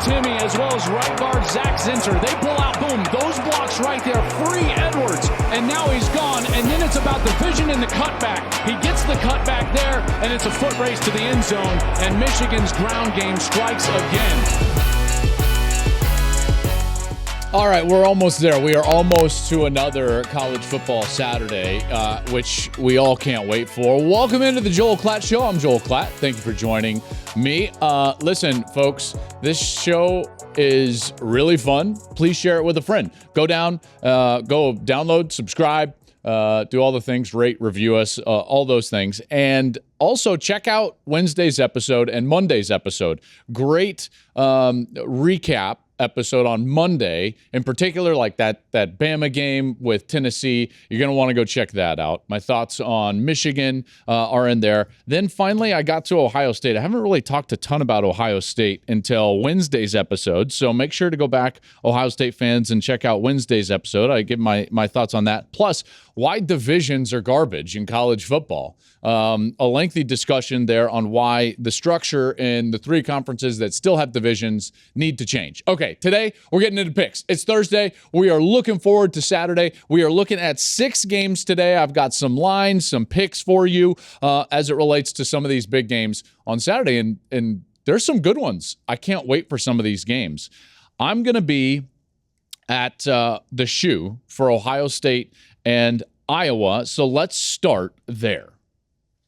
Timmy, as well as right guard Zach Zinter. They pull out, boom, those blocks right there, free Edwards, and now he's gone. And then it's about the vision and the cutback. He gets the cutback there, and it's a foot race to the end zone, and Michigan's ground game strikes again. All right, we're almost there. We are almost to another college football Saturday, which we all can't wait for. Welcome into the Joel Klatt Show. I'm Joel Klatt. Thank you for joining me. Listen, folks, this show is really fun. Please share it with a friend. Go download, subscribe, do all the things, rate, review us, all those things. And also check out Wednesday's episode and Monday's episode. Great recap episode on Monday, in particular, like that Bama game with Tennessee. You're going to want to go check that out. My thoughts on Michigan are in there. Then finally, I got to Ohio State. I haven't really talked a ton about Ohio State until Wednesday's episode, so make sure to go back, Ohio State fans, and check out Wednesday's episode. I give my thoughts on that. Plus, why divisions are garbage in college football. A lengthy discussion there on why the structure in the three conferences that still have divisions need to change. Okay, today we're getting into picks. It's Thursday. We are looking forward to Saturday. We are looking at 6 games today. I've got some lines, some picks for you as it relates to some of these big games on Saturday, and there's some good ones. I can't wait for some of these games. I'm going to be at the Shoe for Ohio State and Iowa, so let's start there.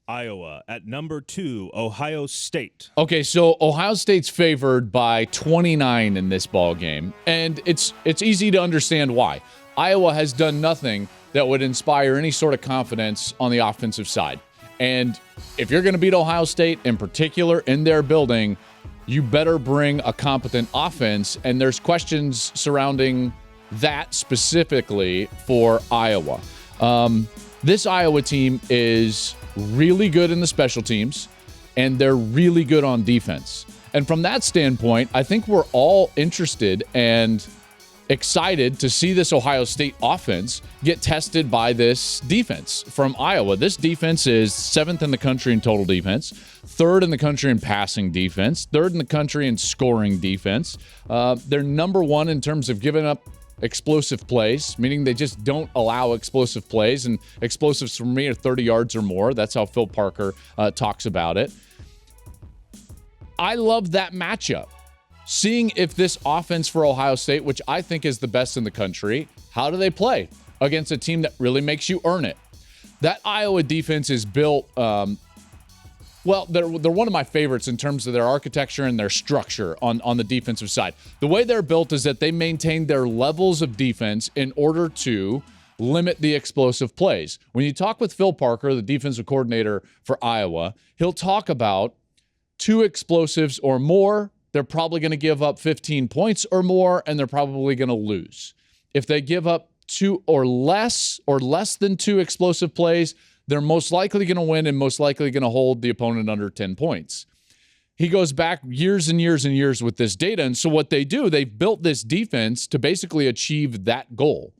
Iowa at number 2, Ohio State. Okay, so Ohio State's favored by 29 in this ball game, and it's easy to understand why. Iowa has done nothing that would inspire any sort of confidence on the offensive side. And if you're going to beat Ohio State, in particular in their building, you better bring a competent offense, and there's questions surrounding that specifically for Iowa. This Iowa team is really good in the special teams, and they're really good on defense. And from that standpoint, I think we're all interested and excited to see this Ohio State offense get tested by this defense from Iowa. This defense is 7th in the country in total defense, 3rd in the country in passing defense, 3rd in the country in scoring defense. They're number 1 in terms of giving up explosive plays, meaning they just don't allow explosive plays, and explosives for me are 30 yards or more. That's how Phil Parker talks about it. I love that matchup. Seeing if this offense for Ohio State, which I think is the best in the country, how do they play against a team that really makes you earn it? That Iowa defense is built well, they're one of my favorites in terms of their architecture and their structure on the defensive side. The way they're built is that they maintain their levels of defense in order to limit the explosive plays. When you talk with Phil Parker, the defensive coordinator for Iowa, he'll talk about 2 explosives or more. They're probably going to give up 15 points or more, and they're probably going to lose. If they give up 2 or less than 2 explosive plays, they're most likely going to win and most likely going to hold the opponent under 10 points. He goes back years and years and years with this data. And so what they do, they've built this defense to basically achieve that goal.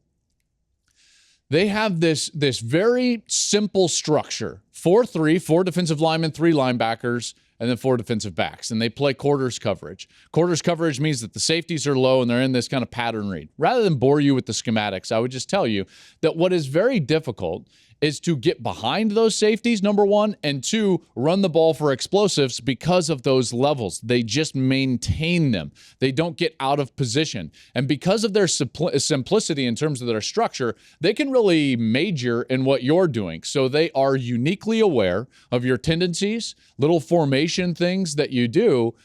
They have this very simple structure. 4-3, 4 defensive linemen, 3 linebackers, and then 4 defensive backs. And they play quarters coverage. Quarters coverage means that the safeties are low and they're in this kind of pattern read. Rather than bore you with the schematics, I would just tell you that what is very difficult is to get behind those safeties, number 1, and 2, run the ball for explosives because of those levels. They just maintain them. They don't get out of position. And because of their simplicity in terms of their structure, they can really major in what you're doing. So they are uniquely aware of your tendencies, little formation things that you do,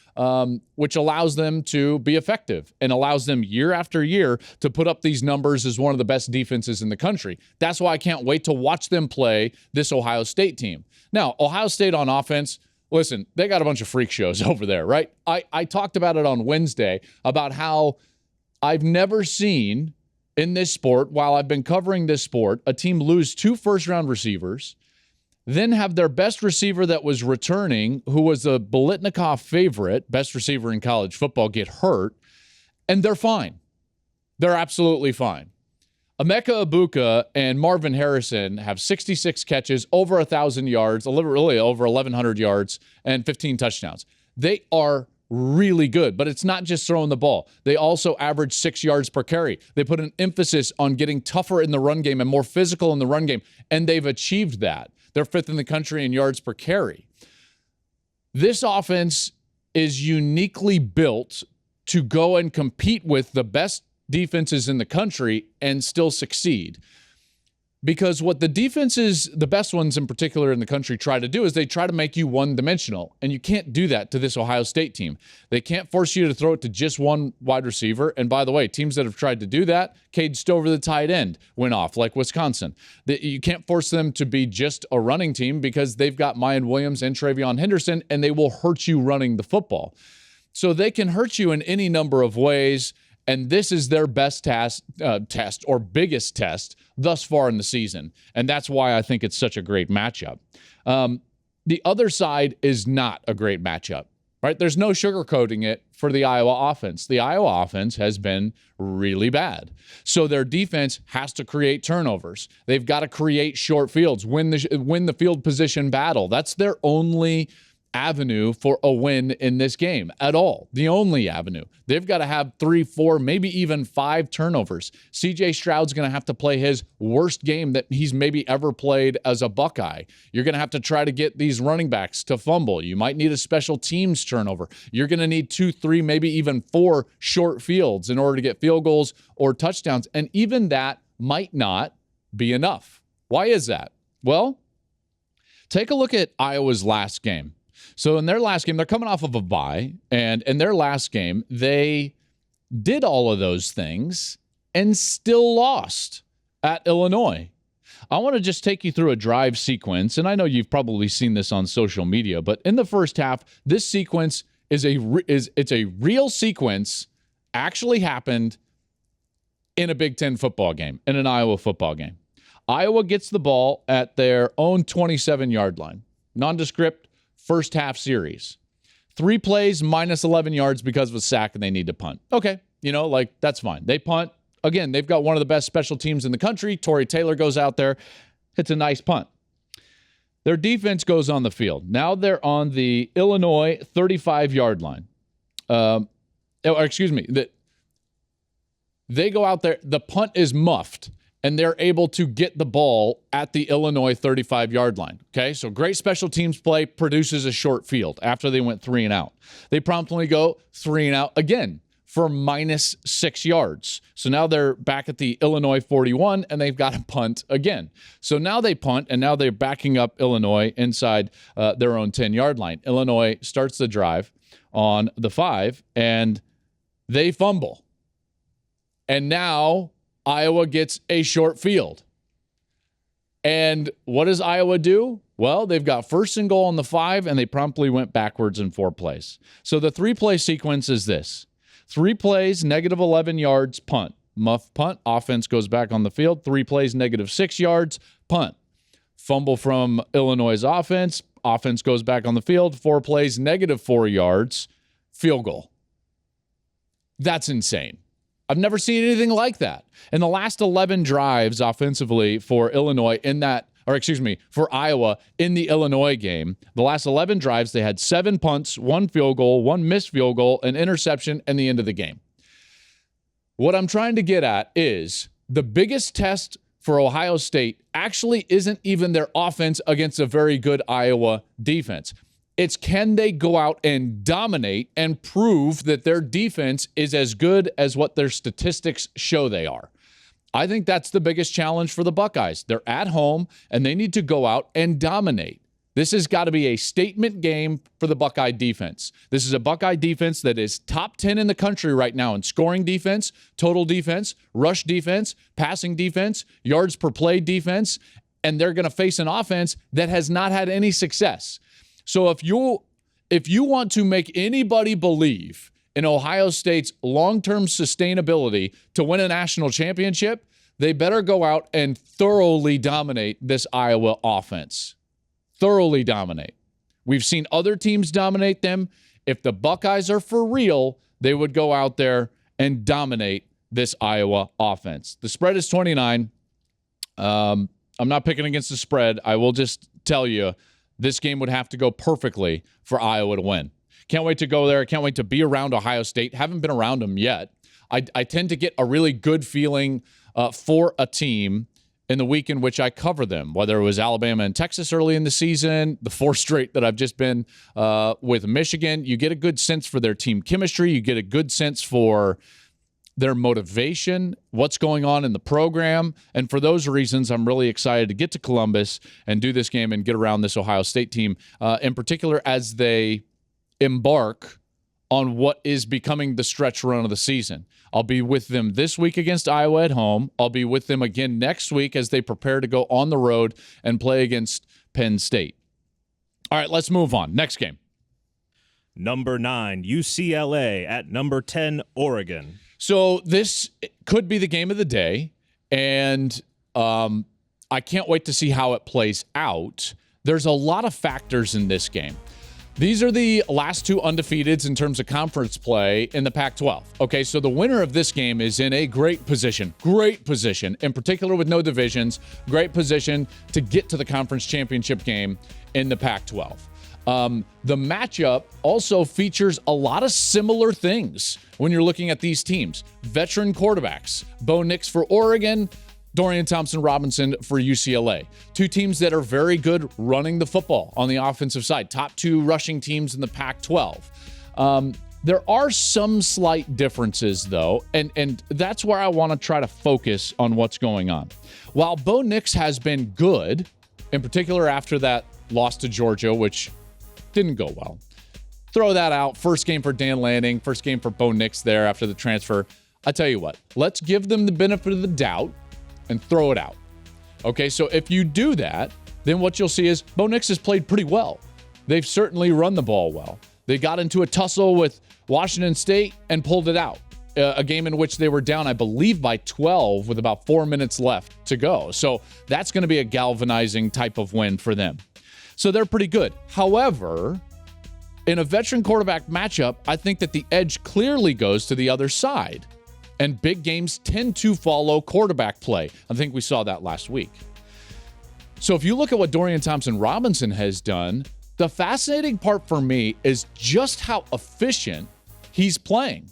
which allows them to be effective and allows them year after year to put up these numbers as one of the best defenses in the country. That's why I can't wait to watch them play this Ohio State team. Now, Ohio State on offense, listen, they got a bunch of freak shows over there, right? I talked about it on Wednesday about how I've never seen in this sport, while I've been covering this sport, a team lose 2 first-round receivers, then have their best receiver that was returning, who was a Biletnikoff favorite, best receiver in college football, get hurt, and they're fine. They're absolutely fine. Emeka Egbuka and Marvin Harrison have 66 catches, over 1,000 yards, really over 1,100 yards, and 15 touchdowns. They are really good. But it's not just throwing the ball. They also average 6 yards per carry. They put an emphasis on getting tougher in the run game and more physical in the run game, and they've achieved that. They're 5th in the country in yards per carry. This offense is uniquely built to go and compete with the best defenses in the country and still succeed. Because what the defenses, the best ones in particular in the country, try to do is they try to make you one-dimensional. And you can't do that to this Ohio State team. They can't force you to throw it to just one wide receiver. And by the way, teams that have tried to do that, Cade Stover, the tight end, went off, like Wisconsin. You can't force them to be just a running team because they've got Mayan Williams and Travion Henderson, and they will hurt you running the football. So they can hurt you in any number of ways. And this is their best test or biggest test thus far in the season. And that's why I think it's such a great matchup. The other side is not a great matchup, right? There's no sugarcoating it for the Iowa offense. The Iowa offense has been really bad. So their defense has to create turnovers. They've got to create short fields, win the field position battle. That's their only avenue for a win in this game at all. The only avenue. They've got to have 3, 4, maybe even 5 turnovers. CJ Stroud's going to have to play his worst game that he's maybe ever played as a Buckeye. You're going to have to try to get these running backs to fumble. You might need a special teams turnover. You're going to need 2, 3, maybe even 4 short fields in order to get field goals or touchdowns. And even that might not be enough. Why is that? Well, take a look at Iowa's last game. So in their last game, they're coming off of a bye, and in their last game, they did all of those things and still lost at Illinois. I want to just take you through a drive sequence, and I know you've probably seen this on social media, but in the first half, this sequence is a real sequence, actually happened in a Big Ten football game, in an Iowa football game. Iowa gets the ball at their own 27-yard line. Nondescript first half series. 3 plays, minus 11 yards because of a sack, and they need to punt. Okay, that's fine. They punt. Again, they've got one of the best special teams in the country. Torrey Taylor goes out there, hits a nice punt. Their defense goes on the field. Now they're on the Illinois 35-yard line. They go out there. The punt is muffed, and they're able to get the ball at the Illinois 35-yard line. Okay, so great special teams play produces a short field after they went 3 and out. They promptly go 3 and out again for minus 6 yards. So now they're back at the Illinois 41, and they've got to punt again. So now they punt, and now they're backing up Illinois inside their own 10-yard line. Illinois starts the drive on the 5, and they fumble. And now Iowa gets a short field. And what does Iowa do? Well, they've got 1st and goal on the 5, and they promptly went backwards in 4 plays. So the 3-play sequence is this. 3 plays, negative 11 yards, punt. Muff punt, offense goes back on the field. 3 plays, negative 6 yards, punt. Fumble from Illinois' offense goes back on the field. 4 plays, negative 4 yards, field goal. That's insane. I've never seen anything like that. In the last 11 drives offensively for for Iowa in the Illinois game, the last 11 drives, they had 7 punts, 1 field goal, 1 missed field goal, an interception, and the end of the game. What I'm trying to get at is the biggest test for Ohio State actually isn't even their offense against a very good Iowa defense. It's can they go out and dominate and prove that their defense is as good as what their statistics show they are. I think that's the biggest challenge for the Buckeyes. They're at home, and they need to go out and dominate. This has got to be a statement game for the Buckeye defense. This is a Buckeye defense that is top 10 in the country right now in scoring defense, total defense, rush defense, passing defense, yards per play defense, and they're going to face an offense that has not had any success. So if you want to make anybody believe in Ohio State's long-term sustainability to win a national championship, they better go out and thoroughly dominate this Iowa offense. Thoroughly dominate. We've seen other teams dominate them. If the Buckeyes are for real, they would go out there and dominate this Iowa offense. The spread is 29. I'm not picking against the spread. I will just tell you, this game would have to go perfectly for Iowa to win. Can't wait to go there. Can't wait to be around Ohio State. Haven't been around them yet. I tend to get a really good feeling for a team in the week in which I cover them, whether it was Alabama and Texas early in the season, the 4 straight that I've just been with Michigan. You get a good sense for their team chemistry. You get a good sense for their motivation, what's going on in the program. And for those reasons, I'm really excited to get to Columbus and do this game and get around this Ohio State team, in particular as they embark on what is becoming the stretch run of the season. I'll be with them this week against Iowa at home. I'll be with them again next week as they prepare to go on the road and play against Penn State. All right, let's move on. Next game. Number 9, UCLA at number 10, Oregon. So this could be the game of the day, and I can't wait to see how it plays out. There's a lot of factors in this game. These are the last 2 undefeateds in terms of conference play in the Pac-12. Okay, so the winner of this game is in a great position, in particular with no divisions, great position to get to the conference championship game in the Pac-12. The matchup also features a lot of similar things when you're looking at these teams. Veteran quarterbacks, Bo Nix for Oregon, Dorian Thompson-Robinson for UCLA. 2 teams that are very good running the football on the offensive side. Top 2 rushing teams in the Pac-12. There are some slight differences, though, and that's where I want to try to focus on what's going on. While Bo Nix has been good, in particular after that loss to Georgia, which didn't go well. Throw that out. First game for Dan Lanning. First game for Bo Nix there after the transfer. I tell you what, let's give them the benefit of the doubt and throw it out. Okay, so if you do that, then what you'll see is Bo Nix has played pretty well. They've certainly run the ball well. They got into a tussle with Washington State and pulled it out. A game in which they were down, I believe, by 12 with about 4 minutes left to go. So that's going to be a galvanizing type of win for them. So they're pretty good. However, in a veteran quarterback matchup, I think that the edge clearly goes to the other side. And big games tend to follow quarterback play. I think we saw that last week. So if you look at what Dorian Thompson-Robinson has done, the fascinating part for me is just how efficient he's playing.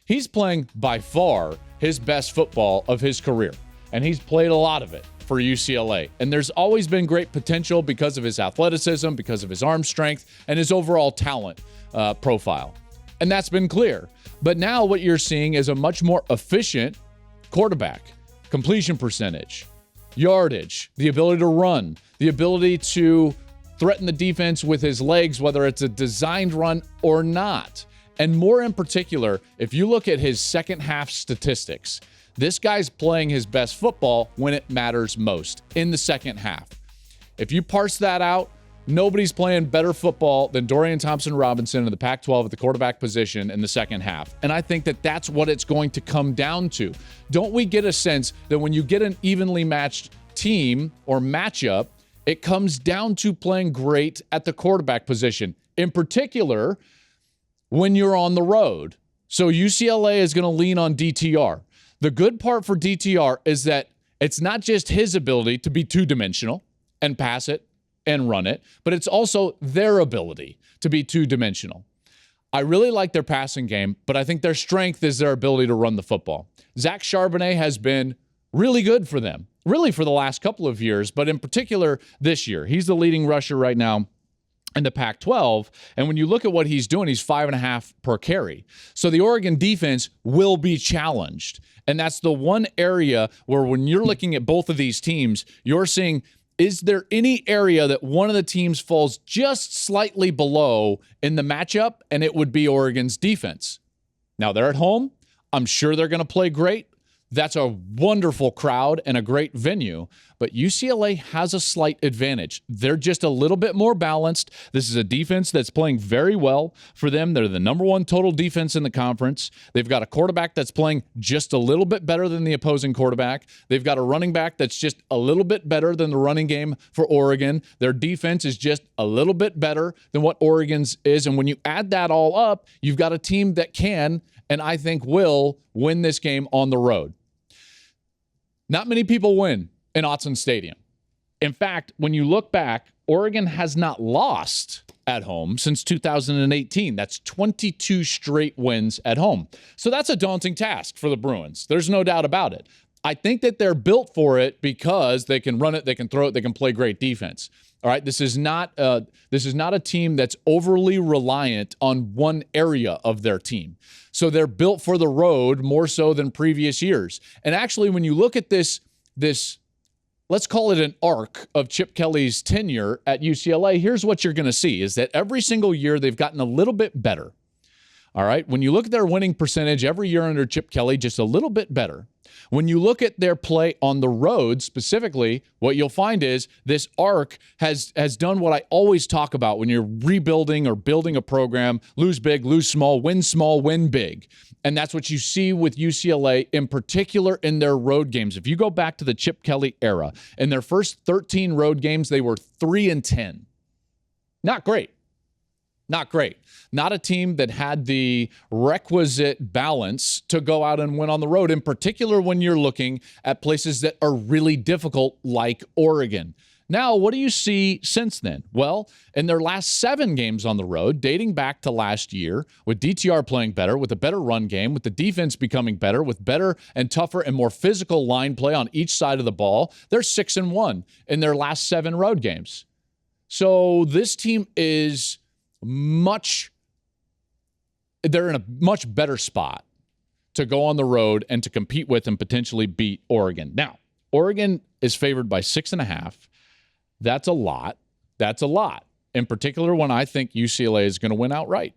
He's playing by far his best football of his career, and he's played a lot of it for UCLA. And there's always been great potential because of his athleticism, because of his arm strength, and his overall talent profile. And that's been clear. But now what you're seeing is a much more efficient quarterback. Completion percentage, yardage, the ability to run, the ability to threaten the defense with his legs, whether it's a designed run or not. And more in particular, if you look at his second half statistics, this guy's playing his best football when it matters most, in the second half. If you parse that out, nobody's playing better football than Dorian Thompson-Robinson in the Pac-12 at the quarterback position in the second half. And I think that that's what it's going to come down to. Don't we get a sense that when you get an evenly matched team or matchup, it comes down to playing great at the quarterback position, in particular when you're on the road. So UCLA is going to lean on DTR. The good part for DTR is that it's not just his ability to be two-dimensional and pass it and run it, but it's also their ability to be two-dimensional. I really like their passing game, but I think their strength is their ability to run the football. Zach Charbonnet has been really good for them, really for the last couple of years, but in particular this year. He's the leading rusher right now in the Pac-12, and when you look at what he's doing, he's 5.5 per carry. So the Oregon defense will be challenged, and that's the one area where when you're looking at both of these teams, you're seeing, is there any area that one of the teams falls just slightly below in the matchup, and it would be Oregon's defense. Now, they're at home. I'm sure they're going to play great. That's a wonderful crowd and a great venue, but UCLA has a slight advantage. They're just a little bit more balanced. This is a defense that's playing very well for them. They're the number one total defense in the conference. They've got a quarterback that's playing just a little bit better than the opposing quarterback. They've got a running back that's just a little bit better than the running game for Oregon. Their defense is just a little bit better than what Oregon's is. And when you add that all up, you've got a team that can, and I think will, win this game on the road. Not many people win in Autzen Stadium. In fact, when you look back, Oregon has not lost at home since 2018. That's 22 straight wins at home. So that's a daunting task for the Bruins. There's no doubt about it. I think that they're built for it because they can run it, they can throw it, they can play great defense. All right, this is not a team that's overly reliant on one area of their team. So they're built for the road more so than previous years. And actually, when you look at this, let's call it an arc of Chip Kelly's tenure at UCLA, here's what you're going to see is that every single year they've gotten a little bit better. All right, when you look at their winning percentage every year under Chip Kelly, just a little bit better. When you look at their play on the road specifically, what you'll find is this arc has done what I always talk about when you're rebuilding or building a program: lose big, lose small, win big. And that's what you see with UCLA, in particular in their road games. If you go back to the Chip Kelly era, in their first 13 road games, they were 3-10. Not great. Not great. Not a team that had the requisite balance to go out and win on the road, in particular when you're looking at places that are really difficult like Oregon. Now, what do you see since then? Well, in their last 7 games on the road, dating back to last year, with DTR playing better, with a better run game, with the defense becoming better, with better and tougher and more physical line play on each side of the ball, they're 6-1 in their last 7 road games. So this team is they're in a much better spot to go on the road and to compete with and potentially beat Oregon. Now, Oregon is favored by 6.5. That's a lot. That's a lot. In particular, when I think UCLA is going to win outright.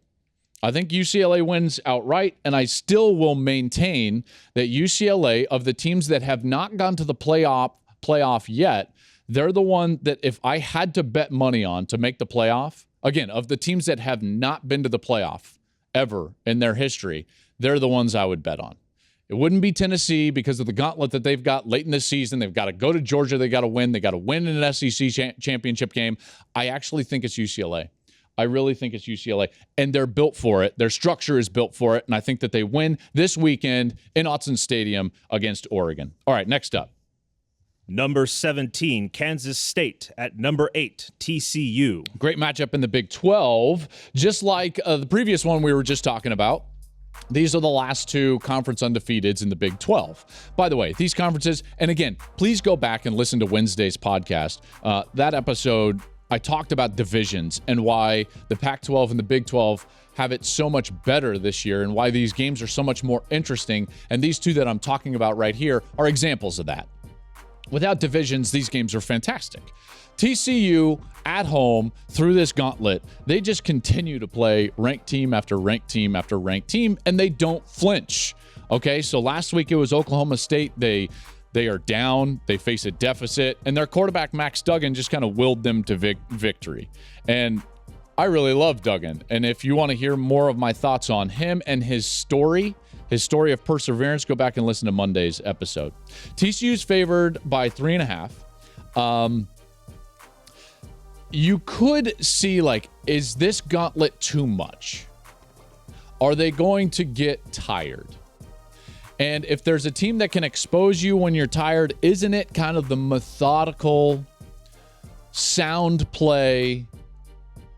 I think UCLA wins outright, and I still will maintain that UCLA, of the teams that have not gone to the playoff yet, they're the one that if I had to bet money on to make the playoff, again, of the teams that have not been to the playoff ever in their history, they're the ones I would bet on. It wouldn't be Tennessee because of the gauntlet that they've got late in the season. They've got to go to Georgia. They got to win. They got to win in an SEC championship game. I actually think it's UCLA. I really think it's UCLA. And they're built for it. Their structure is built for it. And I think that they win this weekend in Autzen Stadium against Oregon. All right, next up. Number 17, Kansas State at number 8, TCU. Great matchup in the Big 12. Just like the previous one we were just talking about, these are the last 2 conference undefeateds in the Big 12. By the way, these conferences, and again, please go back and listen to Wednesday's podcast. That episode, I talked about divisions and why the Pac-12 and the Big 12 have it so much better this year and why these games are so much more interesting. And these 2 that I'm talking about right here are examples of that. Without divisions, these games are fantastic. TCU at home through this gauntlet, they just continue to play ranked team after ranked team after ranked team, and they don't flinch. Okay, so last week it was Oklahoma State. They are down. They face a deficit, and their quarterback, Max Duggan, just kind of willed them to victory. And I really love Duggan. And if you want to hear more of my thoughts on him and his story of perseverance, go back and listen to Monday's episode. TCU's favored by 3.5. You could see, is this gauntlet too much? Are they going to get tired? And if there's a team that can expose you when you're tired, isn't it kind of the methodical, sound play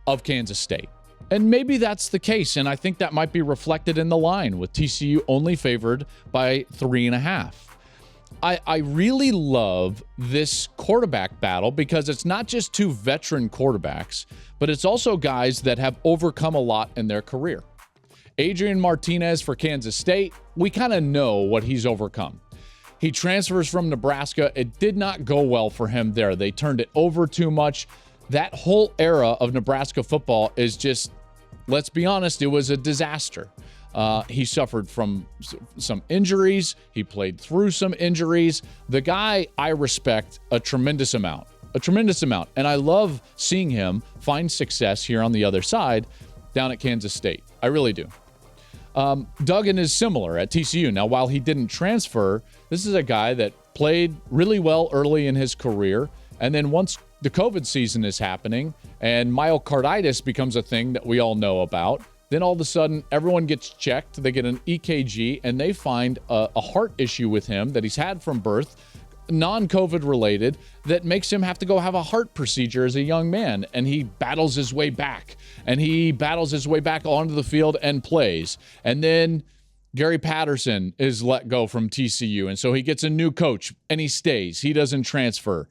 of Kansas State? And maybe that's the case, and I think that might be reflected in the line with TCU only favored by 3.5. I really love this quarterback battle because it's not just 2 veteran quarterbacks, but it's also guys that have overcome a lot in their career. Adrian Martinez for Kansas State, we kind of know what he's overcome. He transfers from Nebraska. It did not go well for him there. They turned it over too much. That whole era of Nebraska football is just, let's be honest, it was a disaster. He suffered from some injuries. He played through some injuries. The guy I respect a tremendous amount. And I love seeing him find success here on the other side down at Kansas State. I really do. Duggan is similar at TCU. Now, while he didn't transfer, this is a guy that played really well early in his career. And then once the COVID season is happening and myocarditis becomes a thing that we all know about, then all of a sudden everyone gets checked. They get an EKG and they find a heart issue with him that he's had from birth. non-COVID related that makes him have to go have a heart procedure as a young man. And he battles his way back. And he battles his way back onto the field and plays. And then Gary Patterson is let go from TCU. And so he gets a new coach and he stays. He doesn't transfer.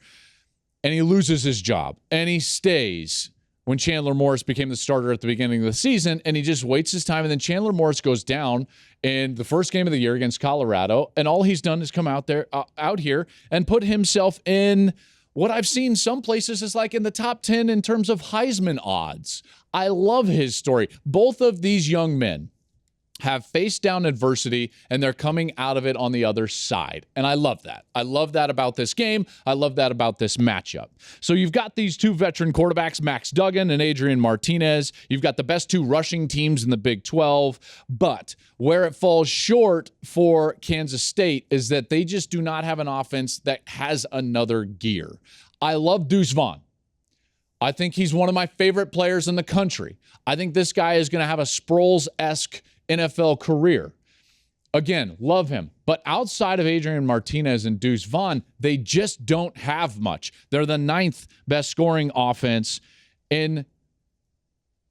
And he loses his job. And he stays when Chandler Morris became the starter at the beginning of the season, and he just waits his time. And then Chandler Morris goes down in the first game of the year against Colorado, and all he's done is come out here and put himself in what I've seen some places is like in the top 10 in terms of Heisman odds. I love his story. Both of these young men have faced down adversity, and they're coming out of it on the other side. And I love that. I love that about this game. I love that about this matchup. So you've got these two veteran quarterbacks, Max Duggan and Adrian Martinez. You've got the best two rushing teams in the Big 12. But where it falls short for Kansas State is that they just do not have an offense that has another gear. I love Deuce Vaughn. I think he's one of my favorite players in the country. I think this guy is going to have a Sproles-esque NFL career. Again, love him. But outside of Adrian Martinez and Deuce Vaughn, they just don't have much. They're the 9th best scoring offense in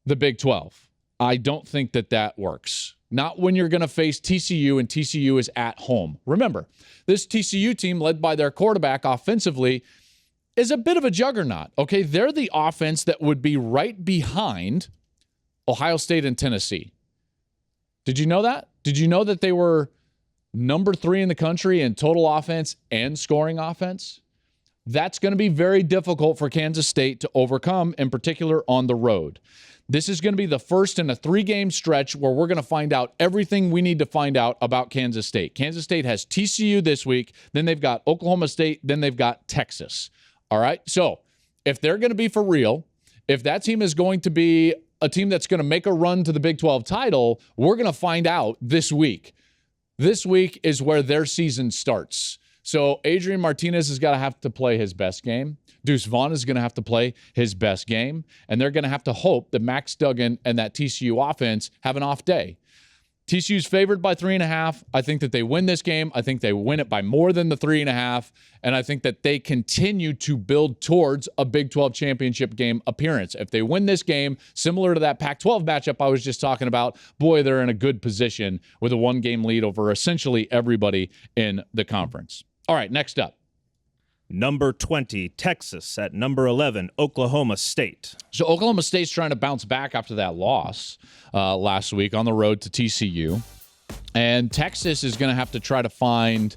the Big 12. I don't think that works. Not when you're going to face TCU, and TCU is at home. Remember, this TCU team, led by their quarterback offensively, is a bit of a juggernaut. Okay, they're the offense that would be right behind Ohio State and Tennessee. Did you know that? Did you know that they were number 3 in the country in total offense and scoring offense? That's going to be very difficult for Kansas State to overcome, in particular on the road. This is going to be the first in a 3-game stretch where we're going to find out everything we need to find out about Kansas State. Kansas State has TCU this week, then they've got Oklahoma State, then they've got Texas. All right? So if they're going to be for real, if that team is going to be a team that's going to make a run to the Big 12 title, we're going to find out this week. This week is where their season starts. So Adrian Martinez has got to have to play his best game. Deuce Vaughn is going to have to play his best game. And they're going to have to hope that Max Duggan and that TCU offense have an off day. TCU's favored by 3.5. I think that they win this game. I think they win it by more than the 3.5. And I think that they continue to build towards a Big 12 championship game appearance. If they win this game, similar to that Pac-12 matchup I was just talking about, boy, they're in a good position with a 1-game lead over essentially everybody in the conference. All right, next up. Number 20, Texas. At number 11, Oklahoma State. So Oklahoma State's trying to bounce back after that loss last week on the road to TCU. And Texas is going to have to try to find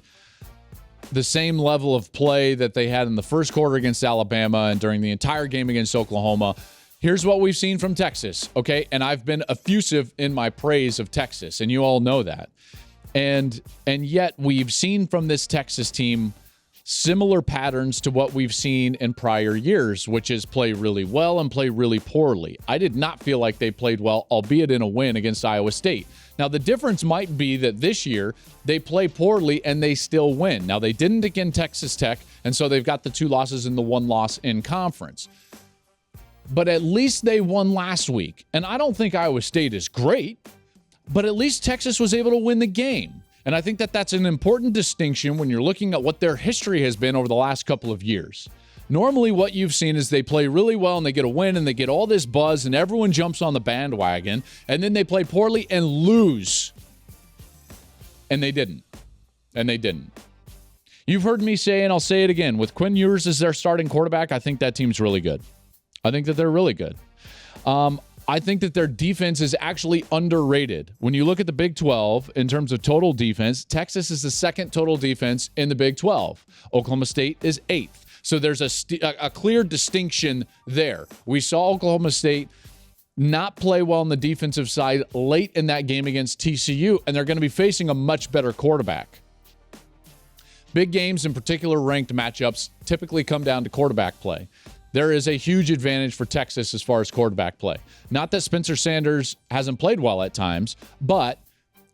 the same level of play that they had in the first quarter against Alabama and during the entire game against Oklahoma. Here's what we've seen from Texas, okay? And I've been effusive in my praise of Texas, and you all know that. And yet we've seen from this Texas team similar patterns to what we've seen in prior years, which is play really well and play really poorly. I did not feel like they played well, albeit in a win against Iowa State. Now, the difference might be that this year they play poorly and they still win. Now, they didn't against Texas Tech, and so they've got the 2 losses and the 1 loss in conference. But at least they won last week. And I don't think Iowa State is great, but at least Texas was able to win the game. And I think that that's an important distinction when you're looking at what their history has been over the last couple of years. Normally what you've seen is they play really well and they get a win and they get all this buzz and everyone jumps on the bandwagon, and then they play poorly and lose. And they didn't. You've heard me say, and I'll say it again, with Quinn Ewers as their starting quarterback, I think that team's really good. I think that they're really good. I think that their defense is actually underrated. When you look at the Big 12 in terms of total defense, Texas is the 2nd total defense in the Big 12. Oklahoma State is 8th. So there's a clear distinction there. We saw Oklahoma State not play well on the defensive side late in that game against TCU, and they're going to be facing a much better quarterback. Big games, in particular ranked matchups, typically come down to quarterback play. There is a huge advantage for Texas as far as quarterback play. Not that Spencer Sanders hasn't played well at times, but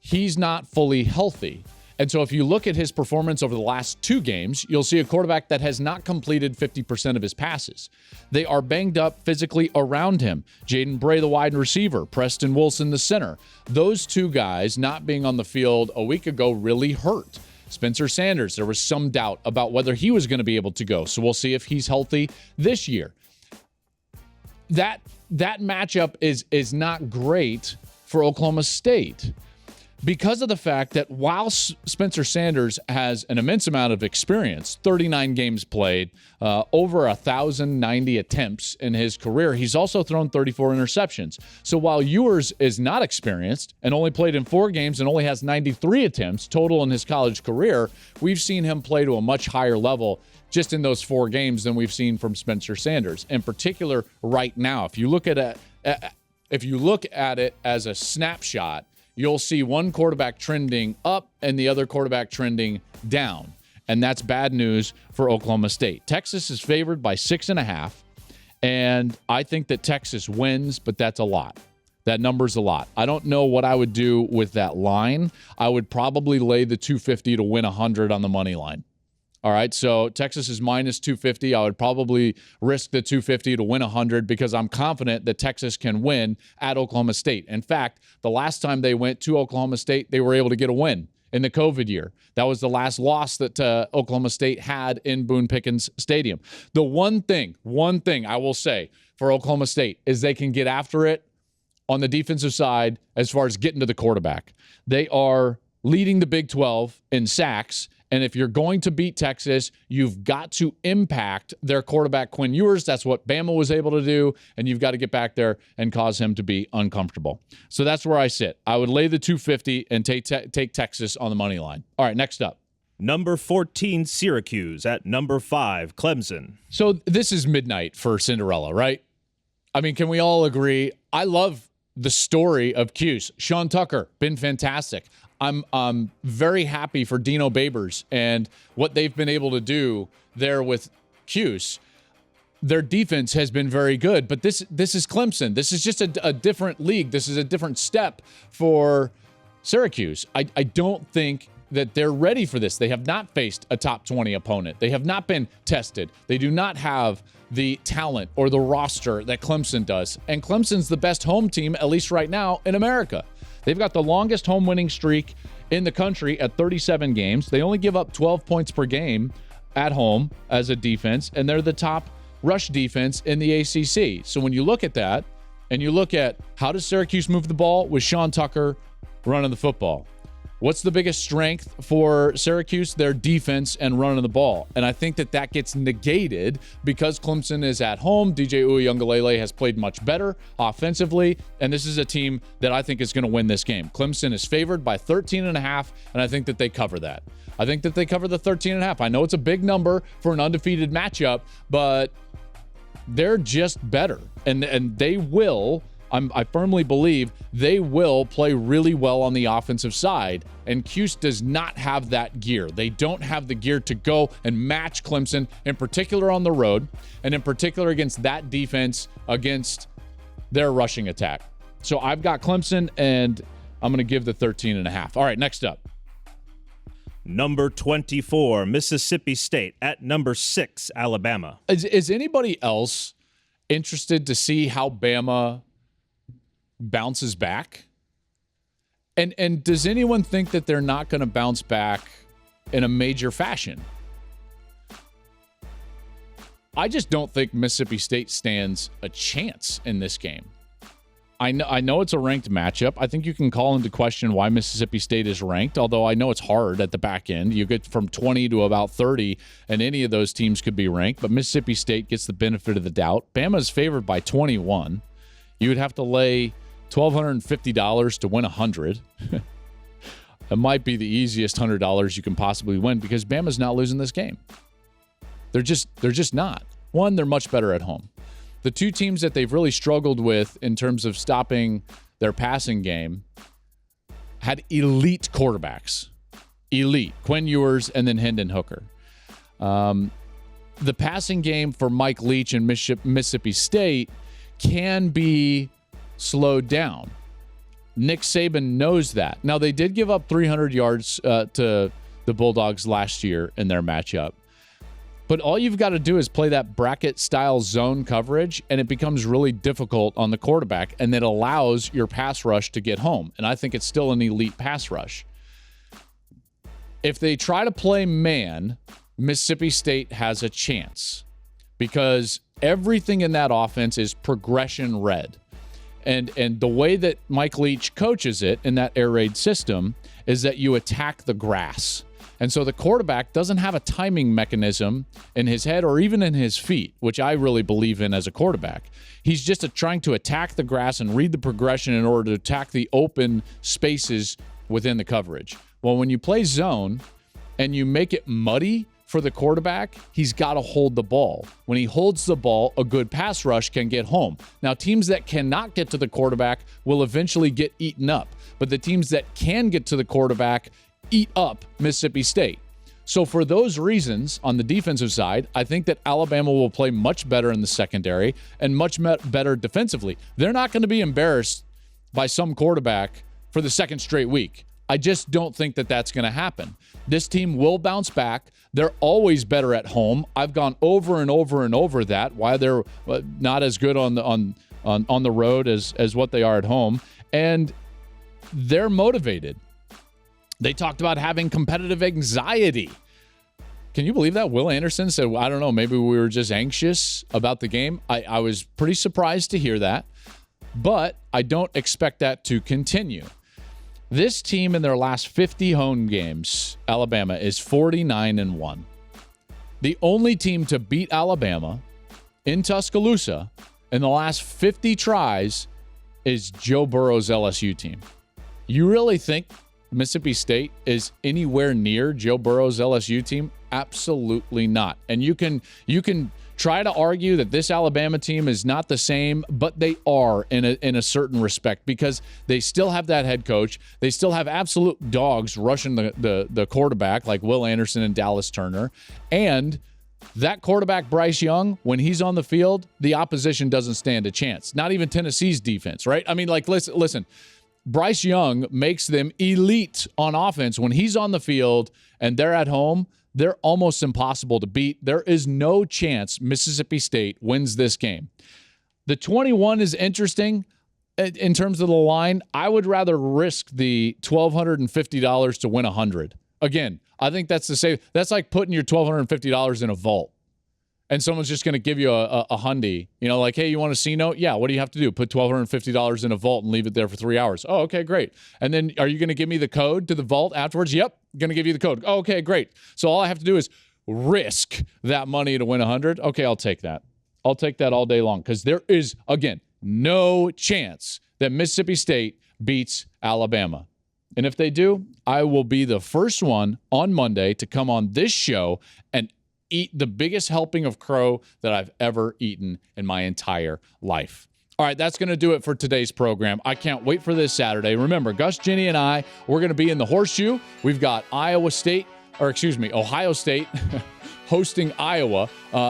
he's not fully healthy. And so if you look at his performance over the last 2 games, you'll see a quarterback that has not completed 50% of his passes. They are banged up physically around him. Jaden Bray, the wide receiver, Preston Wilson, the center. Those 2 guys not being on the field a week ago really hurt. Spencer Sanders, there was some doubt about whether he was going to be able to go. So we'll see if he's healthy this year. That matchup is not great for Oklahoma State because of the fact that while Spencer Sanders has an immense amount of experience, 39 games played, over 1,090 attempts in his career, he's also thrown 34 interceptions. So while Ewers is not experienced and only played in 4 games and only has 93 attempts total in his college career, we've seen him play to a much higher level just in those 4 games than we've seen from Spencer Sanders. In particular, right now, if you look at it as a snapshot, you'll see one quarterback trending up and the other quarterback trending down. And that's bad news for Oklahoma State. Texas is favored by 6.5. And I think that Texas wins, but that's a lot. That number's a lot. I don't know what I would do with that line. I would probably lay the 250 to win 100 on the money line. All right, so Texas is minus 250. I would probably risk the 250 to win 100 because I'm confident that Texas can win at Oklahoma State. In fact, the last time they went to Oklahoma State, they were able to get a win in the COVID year. That was the last loss that Oklahoma State had in Boone Pickens Stadium. The one thing I will say for Oklahoma State is they can get after it on the defensive side as far as getting to the quarterback. They are leading the Big 12 in sacks. And if you're going to beat Texas, you've got to impact their quarterback, Quinn Ewers. That's what Bama was able to do. And you've got to get back there and cause him to be uncomfortable. So that's where I sit. I would lay the 250 and take Texas on the money line. All right, next up. Number 14, Syracuse at number 5, Clemson. So this is midnight for Cinderella, right? I mean, can we all agree? I love the story of Cuse. Sean Tucker, been fantastic. I'm very happy for Dino Babers and what they've been able to do there with Cuse. Their defense has been very good, but this is Clemson. This is just a different league. This is a different step for Syracuse. I don't think that they're ready for this. They have not faced a top 20 opponent. They have not been tested. They do not have the talent or the roster that Clemson does. And Clemson's the best home team, at least right now, in America. They've got the longest home winning streak in the country at 37 games. They only give up 12 points per game at home as a defense, and they're the top rush defense in the ACC. So when you look at that, and you look at how does Syracuse move the ball with Sean Tucker running the football, what's the biggest strength for Syracuse? Their defense and running the ball. And I think that gets negated because Clemson is at home. DJ Uiagalelei has played much better offensively, and this is a team that I think is going to win this game. Clemson is favored by 13.5, and I think that they cover that. I think that they cover the 13.5. I know it's a big number for an undefeated matchup, but they're just better, and they will. I firmly believe they will play really well on the offensive side, and Cuse does not have that gear. They don't have the gear to go and match Clemson, in particular on the road, and in particular against that defense, against their rushing attack. So I've got Clemson, and I'm going to give the 13.5. All right, next up. Number 24, Mississippi State at number 6, Alabama. Is anybody else interested to see how Bama bounces back? And does anyone think that they're not going to bounce back in a major fashion? I just don't think Mississippi State stands a chance in this game. I know it's a ranked matchup. I think you can call into question why Mississippi State is ranked, although I know it's hard at the back end. You get from 20 to about 30, and any of those teams could be ranked, but Mississippi State gets the benefit of the doubt. Bama's favored by 21. You would have to lay $1,250 to win 100. It might be the easiest $100 you can possibly win because Bama's not losing this game. They're just not. One, they're much better at home. The two teams that they've really struggled with in terms of stopping their passing game had elite quarterbacks. Elite. Quinn Ewers and then Hendon Hooker. The passing game for Mike Leach and Mississippi State can be slowed down. Nick Saban knows that. Now, they did give up 300 yards to the Bulldogs last year in their matchup. But all you've got to do is play that bracket-style zone coverage, and it becomes really difficult on the quarterback, and it allows your pass rush to get home. And I think it's still an elite pass rush. If they try to play man, Mississippi State has a chance because everything in that offense is progression red. And the way that Mike Leach coaches it in that air raid system is that you attack the grass. And so the quarterback doesn't have a timing mechanism in his head or even in his feet, which I really believe in as a quarterback. He's just trying to attack the grass and read the progression in order to attack the open spaces within the coverage. Well, when you play zone and you make it muddy for the quarterback, he's got to hold the ball. When he holds the ball, a good pass rush can get home. Now, teams that cannot get to the quarterback will eventually get eaten up. But the teams that can get to the quarterback eat up Mississippi State. So for those reasons, on the defensive side, I think that Alabama will play much better in the secondary and much better defensively. They're not going to be embarrassed by some quarterback for the second straight week. I just don't think that that's going to happen. This team will bounce back. They're always better at home. I've gone over and over and over that, why they're not as good on the road as what they are at home. And they're motivated. They talked about having competitive anxiety. Can you believe that? Will Anderson said, well, I don't know, maybe we were just anxious about the game. I was pretty surprised to hear that, but I don't expect that to continue. This team in their last 50 home games, Alabama, is 49-1. The only team to beat Alabama in Tuscaloosa in the last 50 tries is Joe Burrow's LSU team. You really think Mississippi State is anywhere near Joe Burrow's LSU team? Absolutely not. And you can try to argue that this Alabama team is not the same, but they are in a certain respect because they still have that head coach. They still have absolute dogs rushing the quarterback like Will Anderson and Dallas Turner. And that quarterback, Bryce Young, when he's on the field, the opposition doesn't stand a chance. Not even Tennessee's defense, right? I mean, like, listen. Bryce Young makes them elite on offense. When he's on the field and they're at home, they're almost impossible to beat. There is no chance Mississippi State wins this game. The 21 is interesting in terms of the line. I would rather risk the $1,250 to win 100. Again, I think that's the same. That's like putting your $1,250 in a vault. And someone's just going to give you a hundy, like, hey, you want a C-note? Yeah, what do you have to do? Put $1,250 in a vault and leave it there for 3 hours. Oh, okay, great. And then are you going to give me the code to the vault afterwards? Yep, going to give you the code. Oh, okay, great. So all I have to do is risk that money to win 100. Okay, I'll take that. I'll take that all day long because there is, again, no chance that Mississippi State beats Alabama. And if they do, I will be the first one on Monday to come on this show and eat the biggest helping of crow that I've ever eaten in my entire life. All right, that's going to do it for today's program. I can't wait for this Saturday. Remember, Gus, Ginny, and I, we're going to be in the Horseshoe. We've got Ohio State hosting Iowa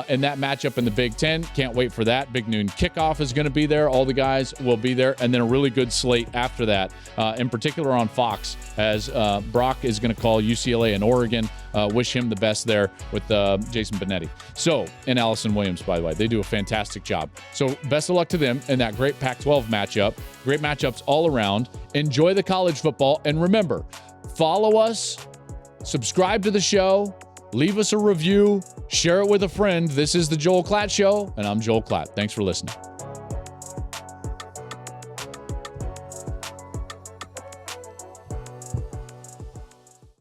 in that matchup in the Big Ten. Can't wait for that. Big Noon Kickoff is going to be there. All the guys will be there. And then a really good slate after that, in particular on Fox, as Brock is going to call UCLA and Oregon. Wish him the best there with Jason Benetti. So, and Allison Williams, by the way. They do a fantastic job. So best of luck to them in that great Pac-12 matchup. Great matchups all around. Enjoy the college football. And remember, follow us, subscribe to the show, leave us a review, share it with a friend. This is the Joel Klatt Show, and I'm Joel Klatt. Thanks for listening.